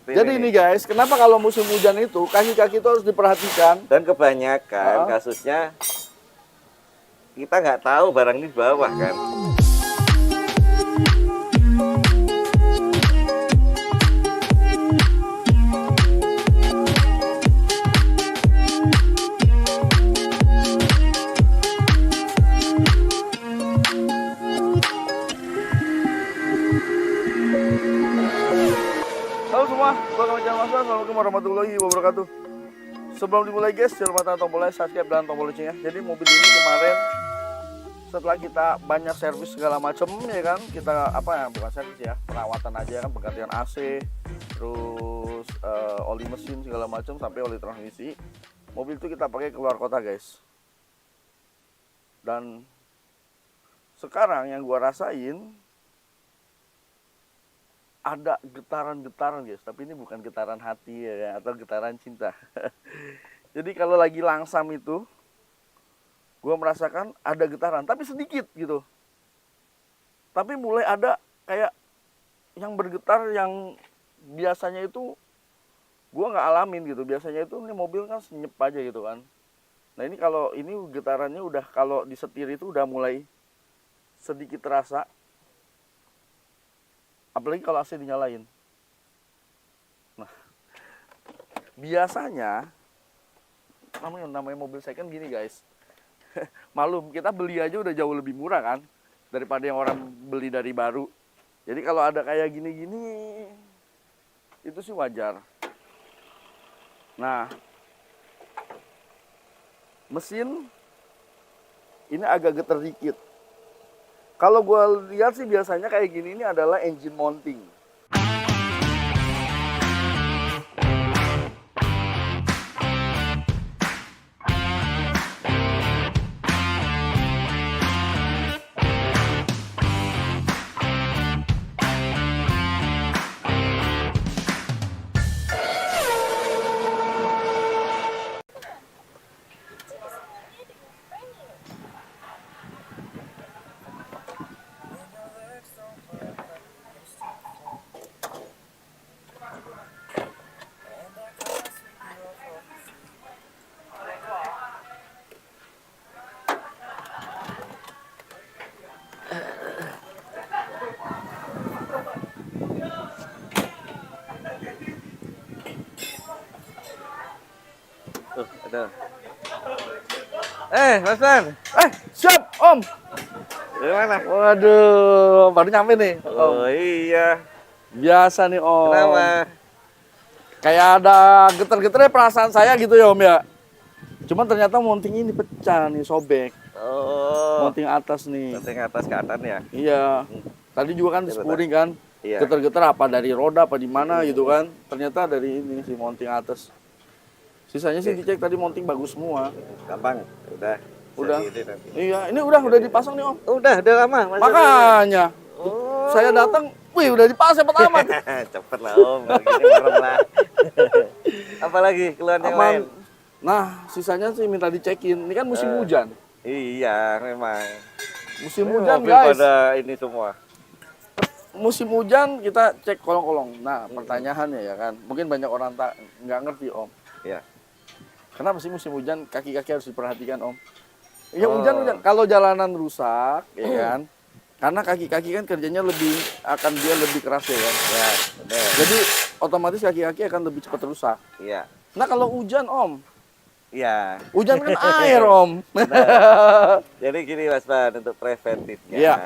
Jadi ini guys, kenapa kalau musim hujan itu kaki-kaki itu harus diperhatikan. Dan kebanyakan kasusnya kita nggak tahu barang ini di bawah kan. Halo semua, welcome ke channel Mas. Assalamualaikum warahmatullahi wabarakatuh. Sebelum dimulai guys, jangan lupa tekan tombol like, subscribe, dan tombol loncengnya. Jadi mobil ini kemarin setelah kita banyak servis segala macam ya kan, kita bukan servis ya, perawatan aja kan, penggantian AC, terus oli mesin segala macam sampai oli transmisi. Mobil itu kita pakai keluar kota guys. Dan sekarang yang gua rasain ada getaran-getaran guys, tapi ini bukan getaran hati ya, atau getaran cinta. Jadi kalau lagi langsam itu, gue merasakan ada getaran, tapi sedikit gitu. Tapi mulai ada kayak yang bergetar yang biasanya itu gue nggak alamin gitu. Biasanya itu ini mobil kan senyap aja gitu kan. Nah ini kalau ini getarannya udah kalau disetir itu udah mulai sedikit terasa. Apalagi kalau AC dinyalain. Nah, biasanya namanya mobil second gini guys. Malum, kita beli aja udah jauh lebih murah kan daripada yang orang beli dari baru. Jadi kalau ada kayak gini-gini itu sih wajar. Nah, mesin ini agak getar dikit. Kalau gue lihat sih biasanya kayak gini ini adalah engine mounting. Ada. Mas Fan. Siap Om. Gimana? Waduh, baru nyampe nih Om. Oh iya. Biasa nih Om. Kenapa? Kayak ada getar-getarnya perasaan saya gitu ya Om ya. Cuman ternyata mounting ini pecah nih, sobek. Oh. Mounting atas nih. Mounting atas ke atas ya. Iya. Tadi juga kan dispuring kan. Iya. Getar-getar apa dari roda apa di mana gitu kan. Ternyata dari ini si mounting atas. Sisanya sih dicek tadi mounting bagus semua. Gampang. Udah. Udah. Jadi nanti. Iya, ini udah dipasang nih Om. Udah lama. Makanya Oh. saya datang, wih udah dipasang pertama. Cepet lah Om. Gini merem lah. Apalagi keluhan yang lain? Nah, sisanya sih minta dicekin. Ini kan musim hujan. Iya, memang. Musim Ini hujan mobil guys. pada ini semua. Musim hujan kita cek kolong-kolong. Nah, pertanyaannya ya kan, mungkin banyak orang nggak ngerti Om. Iya. Kenapa sih musim hujan kaki-kaki harus diperhatikan Om? Ya hujan-hujan. Kalau jalanan rusak, ya kan, karena kaki-kaki kan kerjanya dia lebih keras ya kan. Ya, benar. Jadi otomatis kaki-kaki akan lebih cepat rusak. Iya. Nah kalau hujan Om, Iya. hujan kan air Om. Jadi gini Mas Ban, untuk preventifnya, Iya.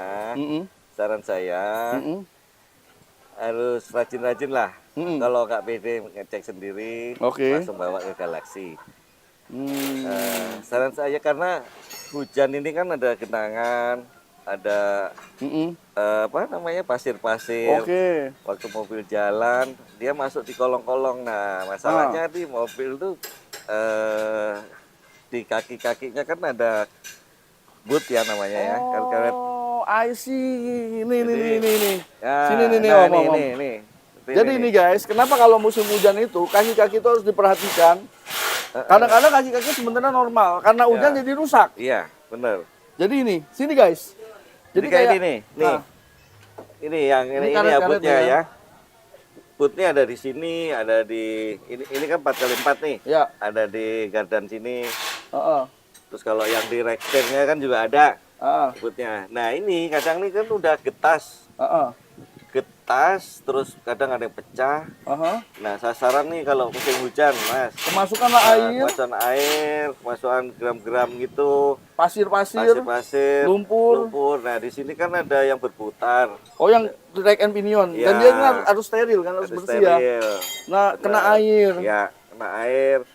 saran saya harus rajin-rajin lah. Kalau nggak pede ngecek sendiri, langsung bawa ke Galaxy. Saran saya karena hujan ini kan ada genangan, ada pasir-pasir. Waktu mobil jalan, dia masuk di kolong-kolong. Nah, masalahnya di mobil tuh di kaki-kakinya kan ada boot ya namanya ya. Oh, I see. Ini. Ya, Sini nih nah, Om. ini. Jadi ini guys, kenapa kalau musim hujan itu kaki-kaki itu harus diperhatikan? Kadang-kadang kaki-kaki sebenarnya normal, karena hujan jadi rusak. Iya, benar. Jadi ini, sini guys. Jadi kayak ini nih. Nih. Ini yang ini karet-karet abutnya ya. bootnya ada di sini, ada di ini kan 4x4 nih. Ya. Ada di gardan sini. Heeh. Terus kalau yang di reksternya kan juga ada bootnya. Nah ini kadang nih kan udah getas. Getas, terus kadang ada yang pecah. Nah sasaran nih kalau musim hujan, Mas. Kemasukanlah air. Kemasukan air, kemasukan gram-gram gitu. Pasir-pasir. Lumpur. Nah di sini kan ada yang berputar. Oh yang rack and pinion. Ya. Dan dia kan harus steril kan, harus bersih ya. Nah kena air. Ya kena air.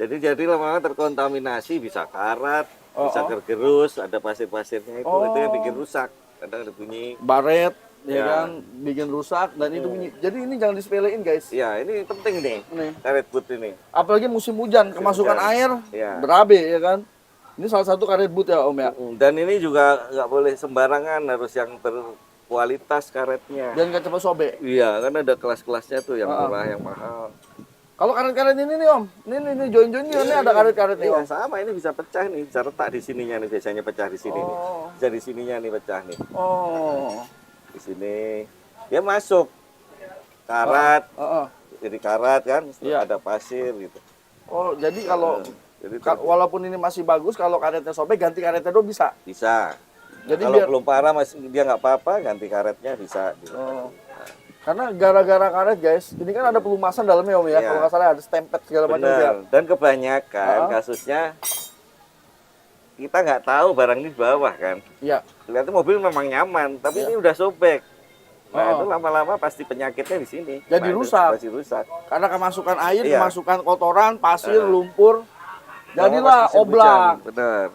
Jadi lama-lama terkontaminasi, bisa karat, bisa tergerus, ada pasir-pasirnya itu yang bikin rusak. Kadang ada bunyi. Baret. Ya kan, bikin rusak dan itu bunyi. Jadi ini jangan disepelein guys. Ya ini penting nih, karet boot ini. Apalagi musim hujan, kemasukan air, berabe ya kan. Ini salah satu karet boot ya Om ya. Dan ini juga nggak boleh sembarangan, harus yang berkualitas karetnya. Dan nggak cepat sobek. Iya, kan ada kelas-kelasnya tuh, yang murah, yang mahal. Kalau karet-karet ini nih Om, ini join-join ini ada karet-karet nih Om. Sama, ini bisa pecah nih, bisa retak di sininya nih, biasanya pecah di sini nih. Bisa di sininya nih pecah nih. Di sini dia masuk karat, jadi karat kan, ada pasir gitu. Oh jadi kalau walaupun ini masih bagus, kalau karetnya sobek ganti karetnya dulu bisa? Bisa. Jadi kalau belum parah masih dia nggak apa-apa, ganti karetnya bisa. Gitu. Karena gara-gara karet guys, ini kan ada pelumasan dalamnya Om ya, kalau nggak salah ada stempet segala macam. Dan kebanyakan kasusnya kita nggak tahu barang ini di bawah kan. Iya. Lihat mobil memang nyaman, tapi ini udah sobek. Nah itu lama-lama pasti penyakitnya di sini. Jadi rusak. Pasti rusak. Karena kemasukan air, kemasukan kotoran, pasir, lumpur, jadilah oblak. Benar.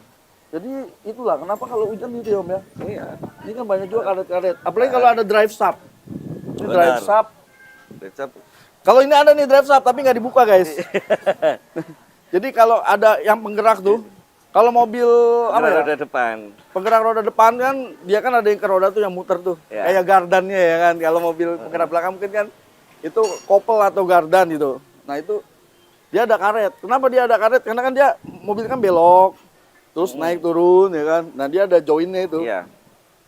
Jadi itulah kenapa kalau hujan gitu ya Om ya. Iya. Ini kan banyak juga karet-karet. Apalagi kalau ada drive shaft. Ini drive shaft. Kalau ini ada nih drive shaft tapi nggak dibuka guys. Jadi kalau ada yang penggerak tuh. Kalau mobil roda depan, penggerak roda depan kan dia kan ada yang ke roda tuh yang muter tuh, kayak gardannya ya kan. Kalau mobil penggerak belakang mungkin kan itu kopel atau gardan gitu. Nah itu dia ada karet. Kenapa dia ada karet? Karena kan dia mobil kan belok, terus naik turun ya kan. Nah dia ada joinnya itu,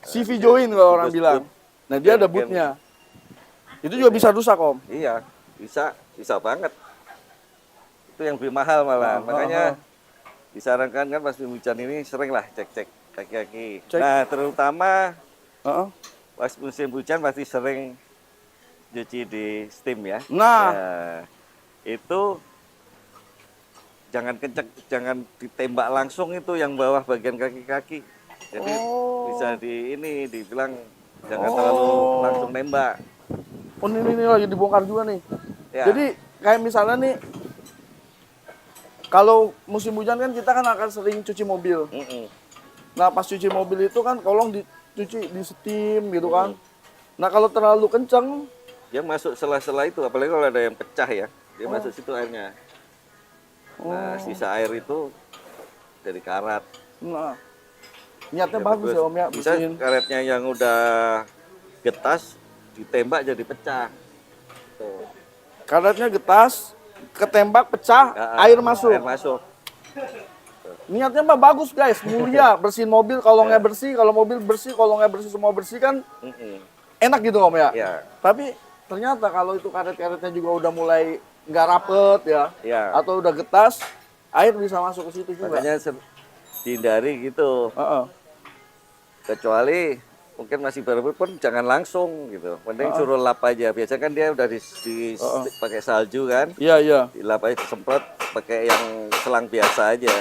CV join kalau orang bilang. Nah dia ada bootnya. Itu juga bisa rusak Om. Iya, bisa banget. Itu yang lebih mahal malah, makanya. Disarankan kan pas hujan ini sering lah cek-cek kaki-kaki. Nah terutama pas musim hujan pasti sering cuci di steam ya. Nah itu jangan kenceng, jangan ditembak langsung itu yang bawah bagian kaki-kaki. Jadi bisa dibilang jangan terlalu langsung nembak. Oh ini lagi dibongkar juga nih. Ya. Jadi kayak misalnya nih. Kalau musim hujan kan kita kan akan sering cuci mobil. Nah pas cuci mobil itu kan kolong dicuci di steam gitu kan. Nah kalau terlalu kenceng, dia masuk sela-sela itu, apalagi kalau ada yang pecah ya, dia masuk situ airnya. Nah sisa air itu dari karat. Nah niatnya bagus ya Om ya. Bisa karetnya yang udah getas ditembak jadi pecah. Tuh. Karetnya getas. Ketembak pecah, air masuk. Niatnya mah bagus guys, mulia, bersihin mobil, kolongnya bersih, kalau mobil bersih, kolongnya bersih, semua bersih kan enak gitu Om ya. Tapi ternyata kalau itu karet-karetnya juga udah mulai nggak rapet ya, atau udah getas, air bisa masuk ke situ juga. Makanya dihindari gitu. Kecuali mungkin masih baru pun jangan langsung gitu. Mending suruh lap aja. Biasanya kan dia udah pakai salju kan. Iya. Dilap aja, disemprot pakai yang selang biasa aja.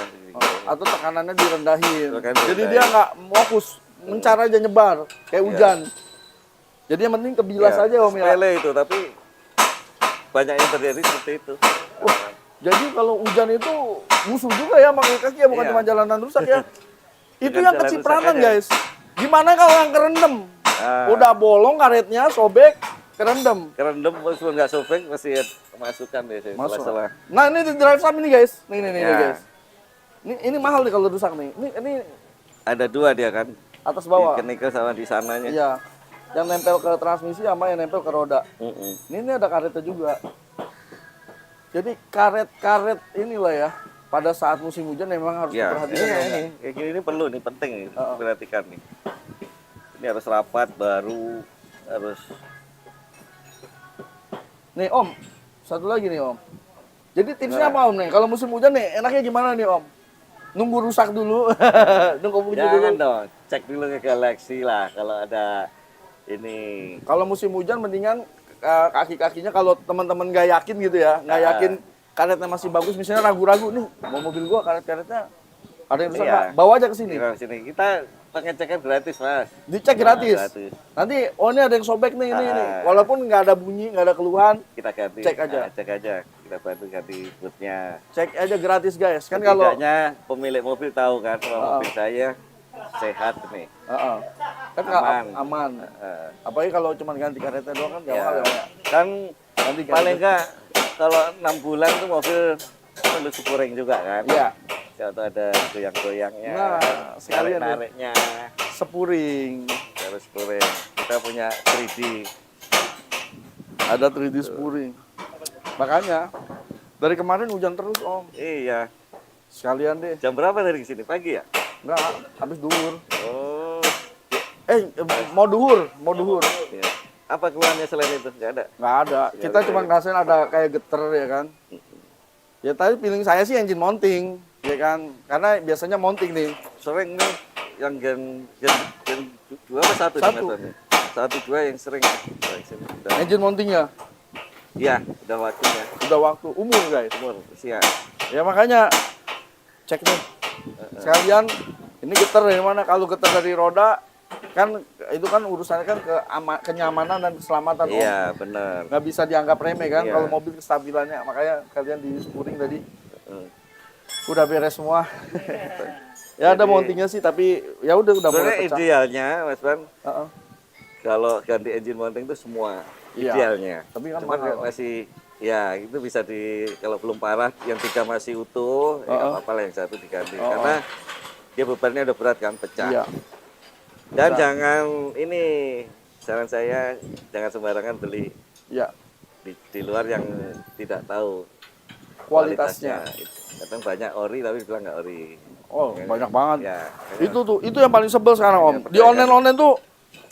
Atau tekanannya direndahin. Jadi dia nggak fokus, mencar aja nyebar kayak hujan. Jadi yang penting kebilas aja Om ya. Sepele itu, tapi banyak yang terjadi seperti itu. Jadi kalau hujan itu musuh juga ya pakai kaki ya, bukan cuma jalanan rusak ya. Itu yang kecipranan guys. Gimana kalau yang kerendam? Udah bolong karetnya, sobek, kerendam. Kerendam meskipun nggak sobek masih kemasukan biasanya. Salah. Nah ini di drive shaft ini guys. Nih guys. Ini mahal nih kalau rusak nih. Ini ada dua dia kan. Atas bawah. Di nikel sama di sananya. Iya. Yang nempel ke transmisi sama yang nempel ke roda. Ini ada karetnya juga. Jadi karet-karet inilah ya. Pada saat musim hujan memang harus diperhatikan. Kayak gini ini perlu nih, penting nih, perhatikan nih. Ini harus rapat, baru harus Nih Om, satu lagi nih Om. Jadi tipsnya apa Om nih? Kalau musim hujan nih, enaknya gimana nih Om? Nunggu rusak dulu, nunggu hujan dulu. Jangan dong, cek dulu ke Galaxy lah kalau ada ini. Kalau musim hujan mendingan kaki-kakinya kalau teman-teman nggak yakin gitu ya, nggak yakin karetnya masih bagus, misalnya ragu-ragu nih, mau mobil gua karetnya ada yang rusak nggak? Bawa aja ke sini. Kita pengecekan gratis Mas. Dicek gratis. Nanti ini ada yang sobek nih ini. Walaupun nggak ada bunyi, nggak ada keluhan, kita ganti. Cek aja. Cek aja. Kita bantu ganti bootnya. Cek aja gratis guys. Kan kalau pemilik mobil tahu kan kalau mobil saya sehat nih. Kan aman. Apalagi kalau cuma ganti karetnya doang kan nggak mahal ya. Kan paling nggak kalau 6 bulan tuh mobil perlu spuring juga kan. Iya. Atau ada goyang-goyangnya, sekalian nariknya, spuring. Harus spuring. Kita punya 3D. Ada 3D spuring. Makanya dari kemarin hujan terus Om. Iya. Sekalian deh. Jam berapa dari sini? Pagi ya? Enggak, habis duhur. Oh. Mau duhur. Iya. Apa keluhannya selain itu? Nggak ada? Nggak ada. Kita cuma ngerasain ada kayak geter ya kan. Ya tadi feeling saya sih engine mounting, ya kan. Karena biasanya mounting nih. Sering nih yang gen 2 apa 1? 1 2 yang sering. Engine mountingnya? Iya, udah waktunya. Udah waktu. Umur guys. Umur, usia. Ya makanya cek nih. Sekalian ini geter dari mana? Kalau geter dari roda kan itu kan urusannya kan kenyamanan dan keselamatan. Iya, benar. Nggak bisa dianggap remeh kan kalau mobil kestabilannya. Makanya kalian di spuring tadi udah beres semua. Ya ada mountingnya sih, tapi ya udah mulai pecah. Idealnya Mas Ban, kalau ganti engine mounting itu semua idealnya. Tapi kan mahal. Masih ya itu bisa kalau belum parah yang 3 masih utuh, ya apa lah yang 1 diganti. Karena dia bebannya udah berat kan, pecah. Iya. Dan jangan saran saya jangan sembarangan beli di luar yang tidak tahu kualitasnya. Kadang banyak ori tapi bilang nggak ori. Oh, banyak banget. Ya, itu yang paling sebel sekarang Om. Di online tuh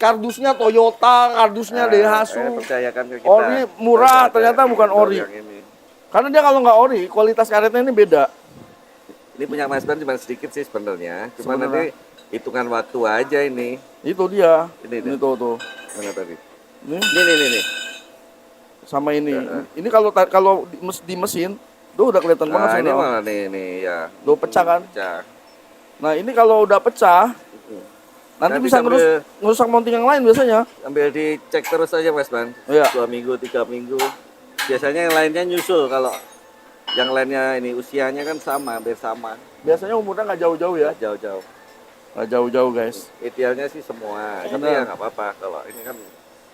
kardusnya Toyota, kardusnya Daihatsu. Percayakan ke kita. Ori murah, ternyata bukan ori. Karena dia kalau nggak ori, kualitas karetnya ini beda. Ini punya Mas Ban cuma sedikit sih sebenarnya. Cuma nanti hitungan waktu aja ini. Itu dia. Ini tuh. Mana tadi? Ini. Sama ini. Ini kalau di mesin, tuh udah kelihatan banget. Ini malah nih ya. Tuh pecah kan? Pecah. Nah ini kalau udah pecah, nanti bisa ngerusak mounting yang lain biasanya. Ambil dicek terus aja Mas Ban. 2 minggu, 3 minggu. Biasanya yang lainnya nyusul kalau yang lainnya ini usianya kan hampir sama. Biasanya umurnya nggak jauh-jauh ya? Nggak jauh-jauh guys. Idealnya sih semua. Tapi ya nggak apa-apa kalau ini kan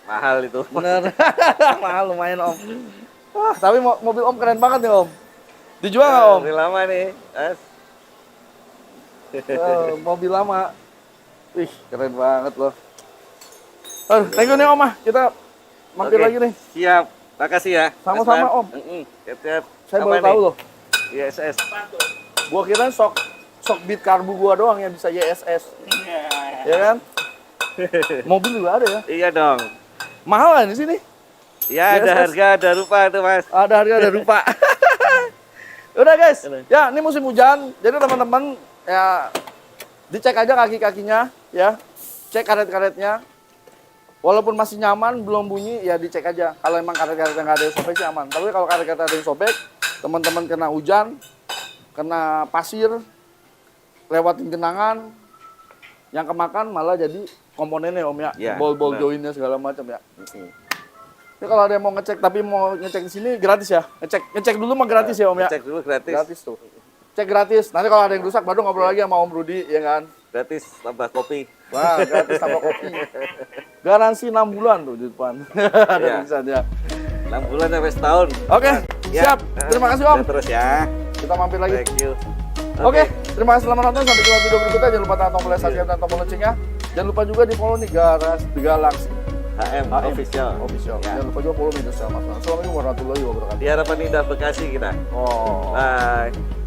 mahal itu. Bener. Mahal lumayan Om. Wah, tapi mobil Om keren banget nih Om. Dijual nggak Om? Mobil lama nih. Mobil lama. Wih, keren banget loh. Thank you nih Om. Kita mampir lagi nih. Siap. Makasih ya. Sama-sama Om. Siap-siap. Saya baru tahu loh. ISS. Gua kira shock beat karbu gua doang yang bisa ISS. Ya kan? Mobil juga ada ya? Iya dong. Mahal kan di sini? Ya, ada harga, ada rupa itu Mas. Ada harga, ada rupa. Udah guys, ya ini musim hujan, jadi teman-teman ya dicek aja kaki-kakinya ya, cek karet-karetnya. Walaupun masih nyaman, belum bunyi, ya dicek aja. Kalau emang karet-karetnya nggak ada yang sobek sih aman. Tapi kalau karet-karet ada yang sobek, teman-teman kena hujan, kena pasir, lewatin genangan, yang kemakan malah jadi komponennya Om ya, bol-bol joinnya segala macam ya. Ini kalau ada yang mau ngecek tapi mau ngecek di sini gratis ya. Ngecek dulu mah gratis ya Om ya. Ngecek dulu gratis. Gratis tuh. Cek gratis. Nanti kalau ada yang rusak baru ngobrol lagi sama Om Rudi ya kan. Gratis tambah kopi. Wah, gratis tambah kopi. Garansi 6 bulan tuh di depan. Ada tulisannya. 6 bulan sampai setahun. Oke, siap. Terima kasih Om. Terus ya. Kita mampir lagi. Thank you. Oke, terima kasih selamat nonton. Sampai jumpa video berikutnya. Jangan lupa tekan tombol subscribe dan tombol loncengnya. Jangan lupa juga di follow nih Galaxy HM official. Ya. Jangan lupa juga follow media sosial Mas. Assalamualaikum warahmatullahi wabarakatuh. Di Harapan Indah Bekasi kita. Bye.